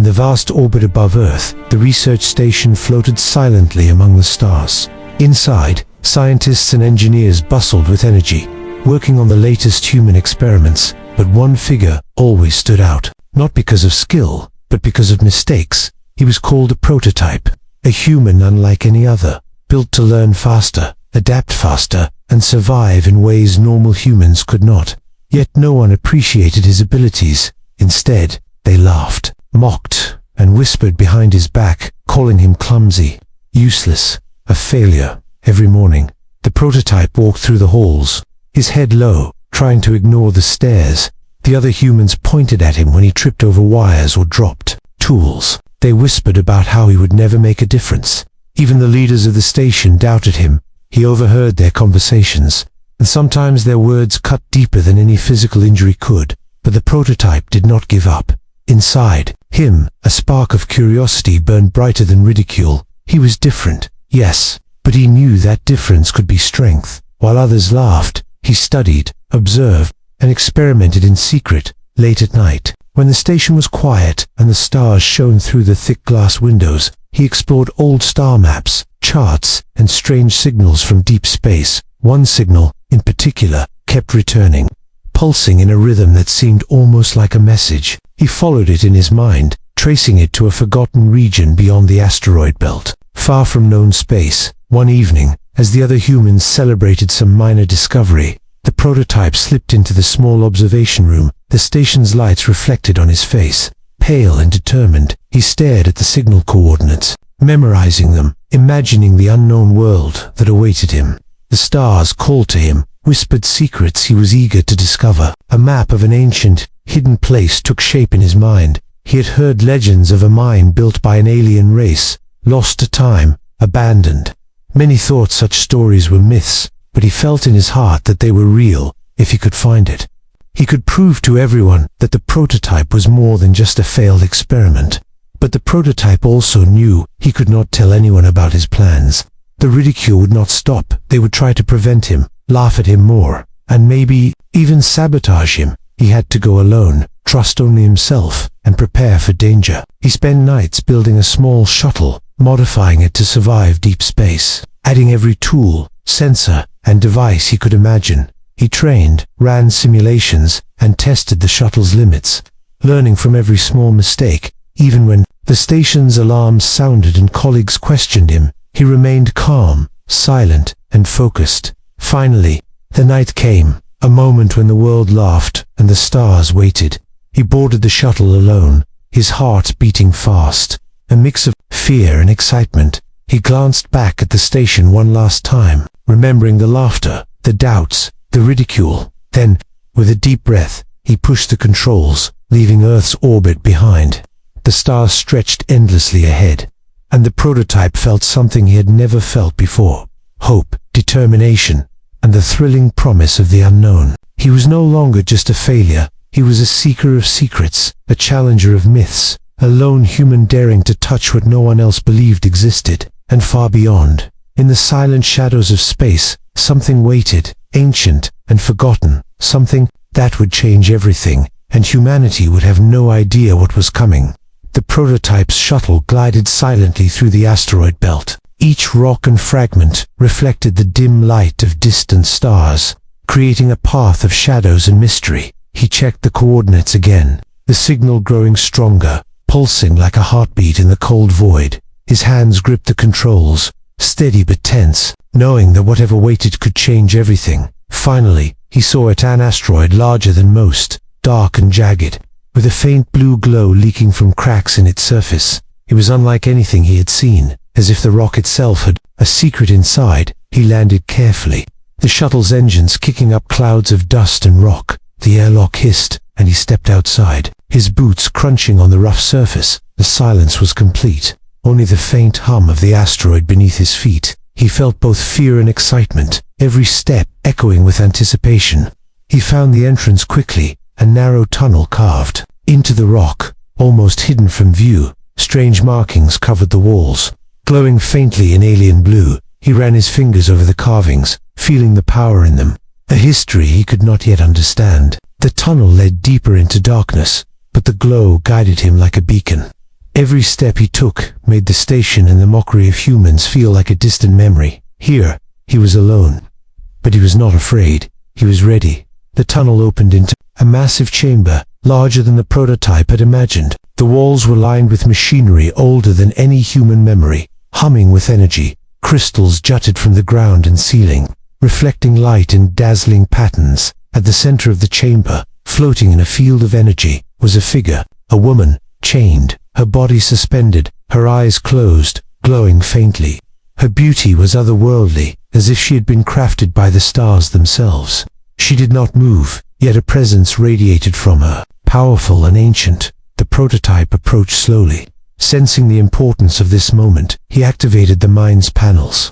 the vast orbit above Earth, the research station floated silently among the stars. Inside, scientists and engineers bustled with energy, working on the latest human experiments, but one figure always stood out. Not because of skill, but because of mistakes. He was called a prototype, a human unlike any other, built to learn faster, adapt faster, and survive in ways normal humans could not. Yet no one appreciated his abilities. Instead, they laughed, mocked, and whispered behind his back, calling him clumsy, useless, a failure. Every morning, the prototype walked through the halls, his head low, trying to ignore the stares. The other humans pointed at him when he tripped over wires or dropped tools. They whispered about how he would never make a difference. Even the leaders of the station doubted him. He overheard their conversations, and sometimes their words cut deeper than any physical injury could. But the prototype did not give up. Inside him, a spark of curiosity burned brighter than ridicule. He was different, yes, but he knew that difference could be strength. While others laughed, he studied, observed, and experimented in secret. Late at night, when the station was quiet and the stars shone through the thick glass windows, he explored old star maps, charts, and strange signals from deep space. One signal, in particular, kept returning, pulsing in a rhythm that seemed almost like a message. He followed it in his mind, tracing it to a forgotten region beyond the asteroid belt, far from known space. One evening, as the other humans celebrated some minor discovery, the prototype slipped into the small observation room. The station's lights reflected on his face. Pale and determined, he stared at the signal coordinates, memorizing them, imagining the unknown world that awaited him. The stars called to him, whispered secrets he was eager to discover. A map of an ancient, hidden place took shape in his mind. He had heard legends of a mine built by an alien race, lost to time, abandoned. Many thought such stories were myths, but he felt in his heart that they were real if he could find it. He could prove to everyone that the prototype was more than just a failed experiment. But the prototype also knew he could not tell anyone about his plans. The ridicule would not stop. They would try to prevent him, laugh at him more, and maybe even sabotage him. He had to go alone, trust only himself, and prepare for danger. He spent nights building a small shuttle, modifying it to survive deep space, adding every tool, sensor, and device he could imagine. He trained, ran simulations, and tested the shuttle's limits, learning from every small mistake. Even when the station's alarms sounded and colleagues questioned him, he remained calm, silent, and focused. Finally, the night came, a moment when the world laughed and the stars waited. He boarded the shuttle alone, his heart beating fast, a mix of fear and excitement. He glanced back at the station one last time, remembering the laughter, the doubts, the ridicule. Then, with a deep breath, he pushed the controls, leaving Earth's orbit behind. The stars stretched endlessly ahead, and the prototype felt something he had never felt before: hope, determination, and the thrilling promise of the unknown. He was no longer just a failure. He was a seeker of secrets, a challenger of myths, a lone human daring to touch what no one else believed existed. And far beyond, in the silent shadows of space, something waited, ancient and forgotten, something that would change everything, and humanity would have no idea what was coming. The prototype's shuttle glided silently through the asteroid belt. Each rock and fragment reflected the dim light of distant stars, creating a path of shadows and mystery. He checked the coordinates again, the signal growing stronger, pulsing like a heartbeat in the cold void. His hands gripped the controls, steady but tense, knowing that whatever waited could change everything. Finally, he saw an asteroid larger than most, dark and jagged, with a faint blue glow leaking from cracks in its surface. It was unlike anything he had seen, as if the rock itself had a secret inside. He landed carefully, the shuttle's engines kicking up clouds of dust and rock. The airlock hissed, and he stepped outside, his boots crunching on the rough surface. The silence was complete. Only the faint hum of the asteroid beneath his feet. He felt both fear and excitement, every step echoing with anticipation. He found the entrance quickly, a narrow tunnel carved into the rock, almost hidden from view. Strange markings covered the walls, glowing faintly in alien blue. He ran his fingers over the carvings, feeling the power in them, a history he could not yet understand. The tunnel led deeper into darkness, but the glow guided him like a beacon. Every step he took made the station and the mockery of humans feel like a distant memory. Here, he was alone. But he was not afraid. He was ready. The tunnel opened into a massive chamber, larger than the prototype had imagined. The walls were lined with machinery older than any human memory, humming with energy. Crystals jutted from the ground and ceiling, reflecting light in dazzling patterns. At the center of the chamber, floating in a field of energy, was a figure, a woman, chained, her body suspended, her eyes closed, glowing faintly. Her beauty was otherworldly, as if she had been crafted by the stars themselves. She did not move, yet a presence radiated from her, powerful and ancient. The prototype approached slowly. Sensing the importance of this moment, he activated the mind's panels.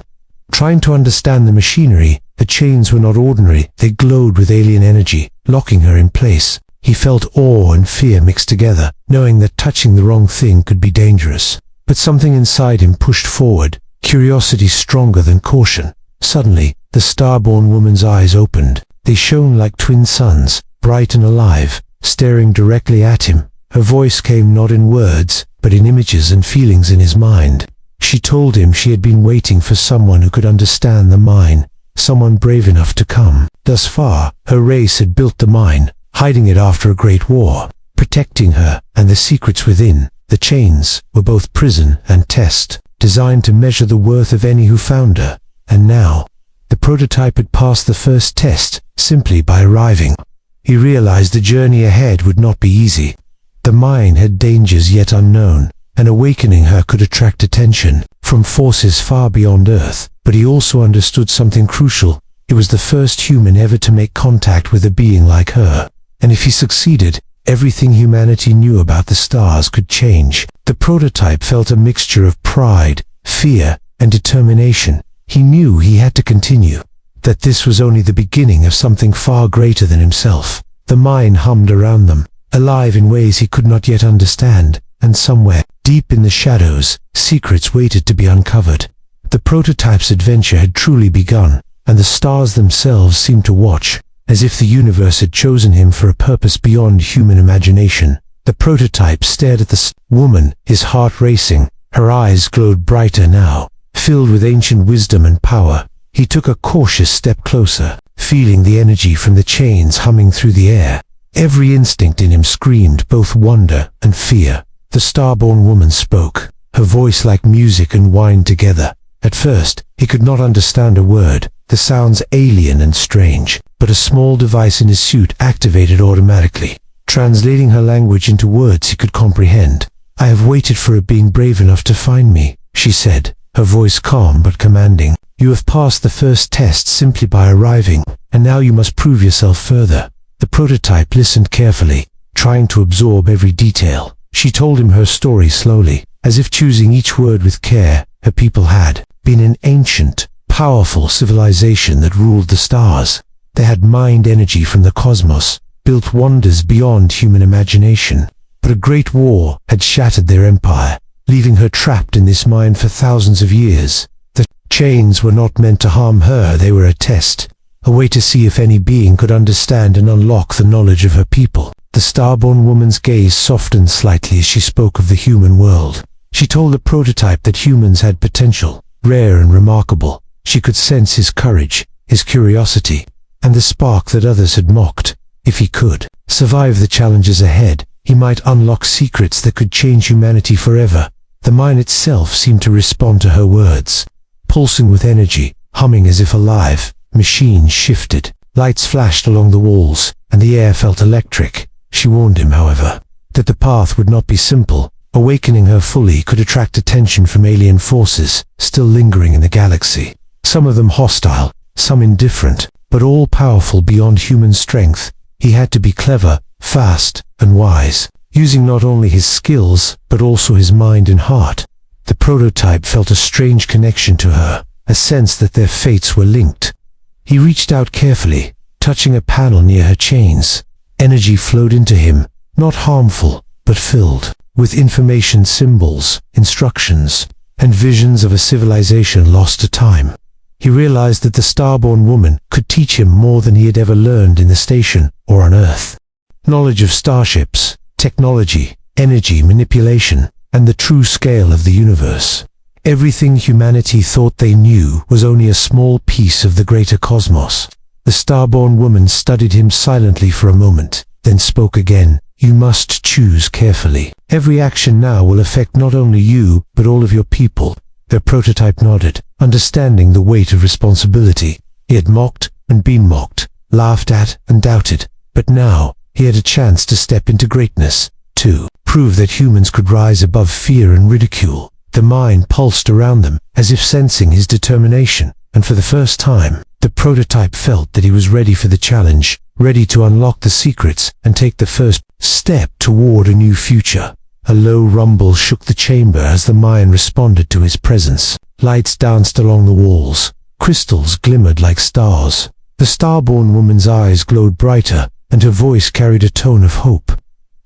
Trying to understand the machinery, the chains were not ordinary, they glowed with alien energy, locking her in place. He felt awe and fear mixed together, knowing that touching the wrong thing could be dangerous. But something inside him pushed forward, curiosity stronger than caution. Suddenly, the starborn woman's eyes opened. They shone like twin suns, bright and alive, staring directly at him. Her voice came not in words, but in images and feelings in his mind. She told him she had been waiting for someone who could understand the mine, someone brave enough to come. Thus far, her race had built the mine, hiding it after a great war, protecting her and the secrets within. The chains were both prison and test, designed to measure the worth of any who found her. And now, the prototype had passed the first test simply by arriving. He realized the journey ahead would not be easy. The mine had dangers yet unknown, and awakening her could attract attention from forces far beyond Earth. But he also understood something crucial. He was the first human ever to make contact with a being like her. And if he succeeded, everything humanity knew about the stars could change. The prototype felt a mixture of pride, fear, and determination. He knew he had to continue, that this was only the beginning of something far greater than himself. The mine hummed around them, alive in ways he could not yet understand, and somewhere, deep in the shadows, secrets waited to be uncovered. The prototype's adventure had truly begun, and the stars themselves seemed to watch, as if the universe had chosen him for a purpose beyond human imagination. The prototype stared at the woman, his heart racing. Her eyes glowed brighter now, filled with ancient wisdom and power. He took a cautious step closer, feeling the energy from the chains humming through the air. Every instinct in him screamed both wonder and fear. The starborn woman spoke, her voice like music and wine together. At first, he could not understand a word, the sounds alien and strange, but a small device in his suit activated automatically, translating her language into words he could comprehend. "I have waited for a being brave enough to find me," she said, her voice calm but commanding. "You have passed the first test simply by arriving, and now you must prove yourself further." The prototype listened carefully, trying to absorb every detail. She told him her story slowly, as if choosing each word with care. Her people had been an ancient, powerful civilization that ruled the stars. They had mined energy from the cosmos, built wonders beyond human imagination. But a great war had shattered their empire, leaving her trapped in this mine for thousands of years. The chains were not meant to harm her, they were a test, a way to see if any being could understand and unlock the knowledge of her people. The starborn woman's gaze softened slightly as she spoke of the human world. She told the prototype that humans had potential, rare and remarkable. She could sense his courage, his curiosity, and the spark that others had mocked. If he could survive the challenges ahead, he might unlock secrets that could change humanity forever. The mine itself seemed to respond to her words, pulsing with energy, humming as if alive. Machines shifted, lights flashed along the walls, and the air felt electric. She warned him, however, that the path would not be simple. Awakening her fully could attract attention from alien forces still lingering in the galaxy. Some of them hostile, some indifferent, but all powerful beyond human strength. He had to be clever, fast, and wise, using not only his skills, but also his mind and heart. The prototype felt a strange connection to her, a sense that their fates were linked. He reached out carefully, touching a panel near her chains. Energy flowed into him, not harmful, but filled with information, symbols, instructions, and visions of a civilization lost to time. He realized that the starborn woman could teach him more than he had ever learned in the station or on Earth. Knowledge of starships, technology, energy manipulation, and the true scale of the universe. Everything humanity thought they knew was only a small piece of the greater cosmos. The starborn woman studied him silently for a moment, then spoke again. You must choose carefully. Every action now will affect not only you, but all of your people. Their prototype nodded, understanding the weight of responsibility. He had mocked and been mocked, laughed at and doubted, but now he had a chance to step into greatness, to prove that humans could rise above fear and ridicule. The mind pulsed around them, as if sensing his determination, and for the first time, the prototype felt that he was ready for the challenge, ready to unlock the secrets and take the first step toward a new future. A low rumble shook the chamber as the mind responded to his presence. Lights danced along the walls. Crystals glimmered like stars. The starborn woman's eyes glowed brighter, and her voice carried a tone of hope.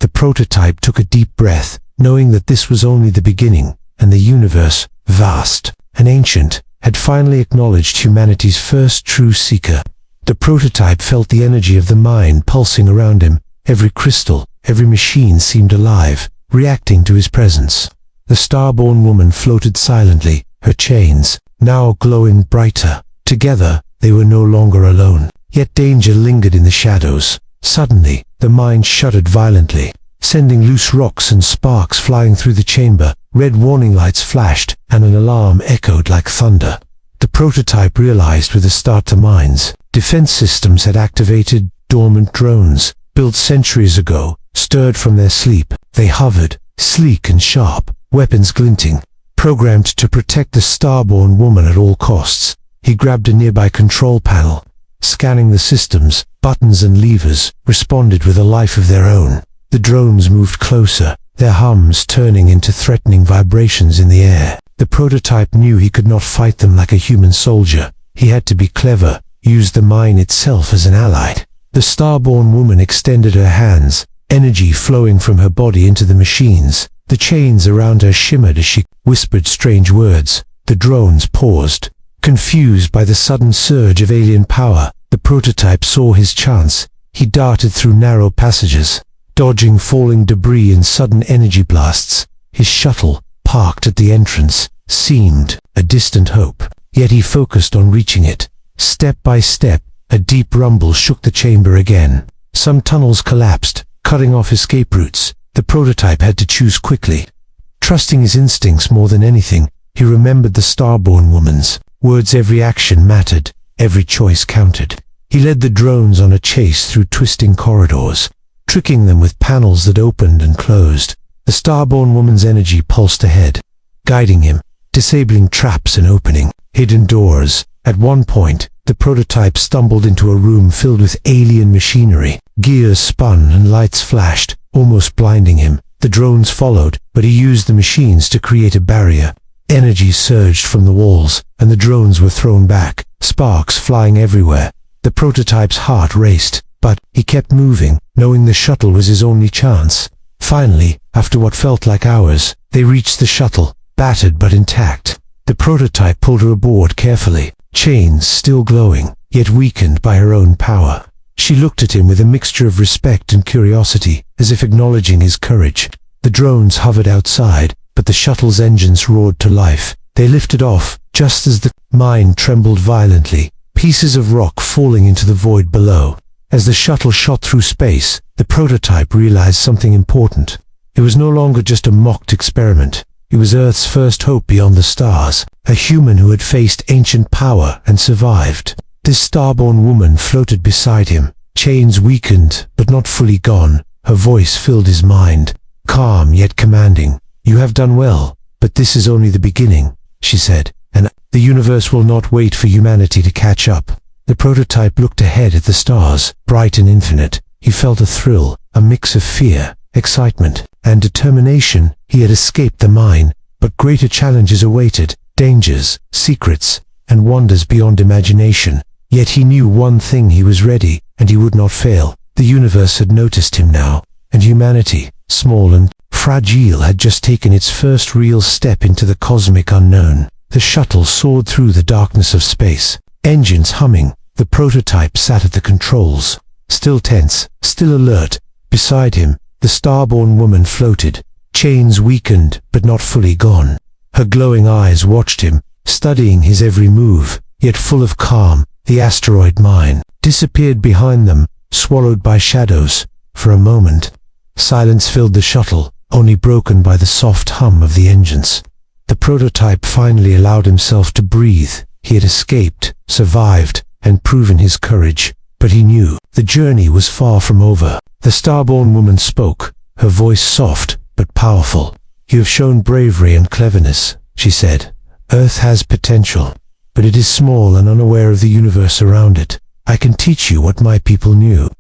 The prototype took a deep breath, knowing that this was only the beginning, and the universe, vast and ancient, had finally acknowledged humanity's first true seeker. The prototype felt the energy of the mind pulsing around him. Every crystal, every machine seemed alive, reacting to his presence. The starborn woman floated silently, her chains now glowing brighter. Together, they were no longer alone. Yet danger lingered in the shadows. Suddenly, the mind shuddered violently, sending loose rocks and sparks flying through the chamber. Red warning lights flashed, and an alarm echoed like thunder. The prototype realized with a start the mind's defense systems had activated. Dormant drones, built centuries ago, stirred from their sleep. They hovered, sleek and sharp, weapons glinting, programmed to protect the starborn woman at all costs. He grabbed a nearby control panel. Scanning the systems, buttons and levers responded with a life of their own. The drones moved closer, their hums turning into threatening vibrations in the air. The prototype knew he could not fight them like a human soldier. He had to be clever, use the mind itself as an ally. The starborn woman extended her hands, energy flowing from her body into the machines. The chains around her shimmered as she whispered strange words. The drones paused, confused by the sudden surge of alien power. The prototype saw his chance. He darted through narrow passages, dodging falling debris and sudden energy blasts. His shuttle, parked at the entrance, seemed a distant hope, yet he focused on reaching it. Step by step, a deep rumble shook the chamber again. Some tunnels collapsed, cutting off escape routes. The prototype had to choose quickly. Trusting his instincts more than anything, he remembered the starborn woman's words. Every action mattered, every choice counted. He led the drones on a chase through twisting corridors, tricking them with panels that opened and closed. The starborn woman's energy pulsed ahead, guiding him, disabling traps and opening hidden doors. At one point, the prototype stumbled into a room filled with alien machinery. Gears spun and lights flashed, almost blinding him. The drones followed, but he used the machines to create a barrier. Energy surged from the walls, and the drones were thrown back, sparks flying everywhere. The prototype's heart raced, but he kept moving, knowing the shuttle was his only chance. Finally, after what felt like hours, they reached the shuttle, battered but intact. The prototype pulled her aboard carefully, chains still glowing, yet weakened by her own power. She looked at him with a mixture of respect and curiosity, as if acknowledging his courage. The drones hovered outside, but the shuttle's engines roared to life. They lifted off, just as the mine trembled violently, pieces of rock falling into the void below. As the shuttle shot through space, the prototype realized something important. It was no longer just a mocked experiment. It was Earth's first hope beyond the stars, a human who had faced ancient power and survived. This starborn woman floated beside him, chains weakened but not fully gone. Her voice filled his mind, calm yet commanding. "You have done well, but this is only the beginning," she said, "and the universe will not wait for humanity to catch up." The prototype looked ahead at the stars, bright and infinite. He felt a thrill, a mix of fear, excitement, and determination. He had escaped the mine, but greater challenges awaited, dangers, secrets, and wonders beyond imagination. Yet he knew one thing: he was ready, and he would not fail. The universe had noticed him now, and humanity, small and fragile, had just taken its first real step into the cosmic unknown. The shuttle soared through the darkness of space, engines humming. The prototype sat at the controls, still tense, still alert. Beside him, the starborn woman floated, chains weakened but not fully gone. Her glowing eyes watched him, studying his every move, yet full of calm. The asteroid mine disappeared behind them, swallowed by shadows. For a moment, silence filled the shuttle, only broken by the soft hum of the engines. The prototype finally allowed himself to breathe. He had escaped, survived, and proven his courage, but he knew the journey was far from over. The starborn woman spoke, her voice soft but powerful. "You have shown bravery and cleverness," she said. "Earth has potential, but it is small and unaware of the universe around it. I can teach you what my people knew,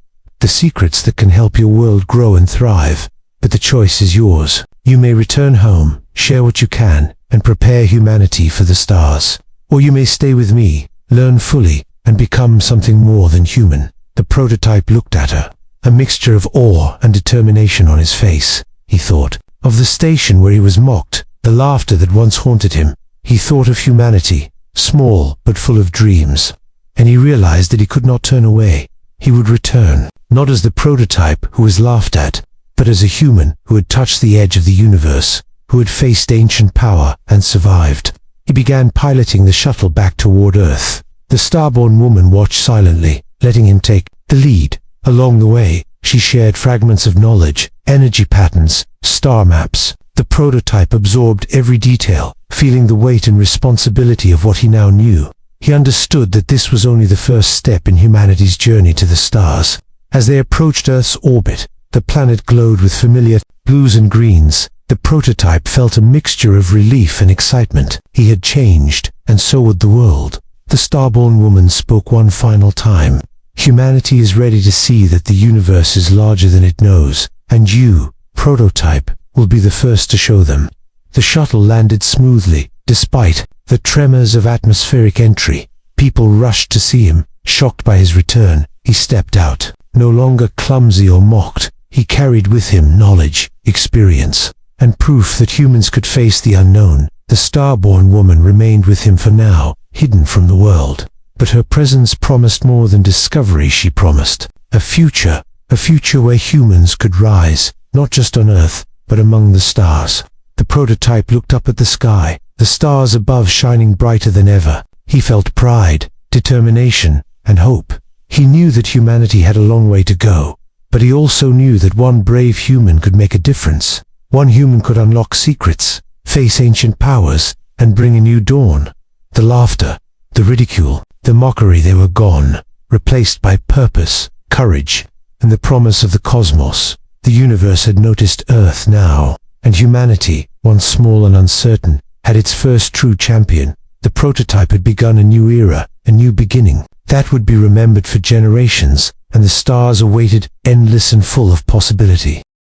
the secrets that can help your world grow and thrive, but the choice is yours. You may return home, share what you can, and prepare humanity for the stars. Or you may stay with me, learn fully, and become something more than human." The prototype looked at her, a mixture of awe and determination on his face. He thought of the station where he was mocked, the laughter that once haunted him. He thought of humanity, small but full of dreams. And he realized that he could not turn away. He would return, not as the prototype who was laughed at, but as a human who had touched the edge of the universe, who had faced ancient power and survived. He began piloting the shuttle back toward Earth. The starborn woman watched silently, letting him take the lead. Along the way, she shared fragments of knowledge, energy patterns, star maps. The prototype absorbed every detail, feeling the weight and responsibility of what he now knew. He understood that this was only the first step in humanity's journey to the stars. As they approached Earth's orbit, the planet glowed with familiar blues and greens. The prototype felt a mixture of relief and excitement. He had changed, and so would the world. The starborn woman spoke one final time. "Humanity is ready to see that the universe is larger than it knows, and you, prototype, will be the first to show them." The shuttle landed smoothly, despite the tremors of atmospheric entry. People rushed to see him, shocked by his return. He stepped out, no longer clumsy or mocked. He carried with him knowledge, experience, and proof that humans could face the unknown. The starborn woman remained with him for now, hidden from the world. But her presence promised more than discovery. She promised a future where humans could rise, not just on Earth, but among the stars. The prototype looked up at the sky, the stars above shining brighter than ever. He felt pride, determination, and hope. He knew that humanity had a long way to go, but he also knew that one brave human could make a difference. One human could unlock secrets, face ancient powers, and bring a new dawn. The laughter, the ridicule, the mockery, they were gone, replaced by purpose, courage, and the promise of the cosmos. The universe had noticed Earth now, and humanity, once small and uncertain, had its first true champion. The prototype had begun a new era, a new beginning, that would be remembered for generations, and the stars awaited, endless and full of possibility.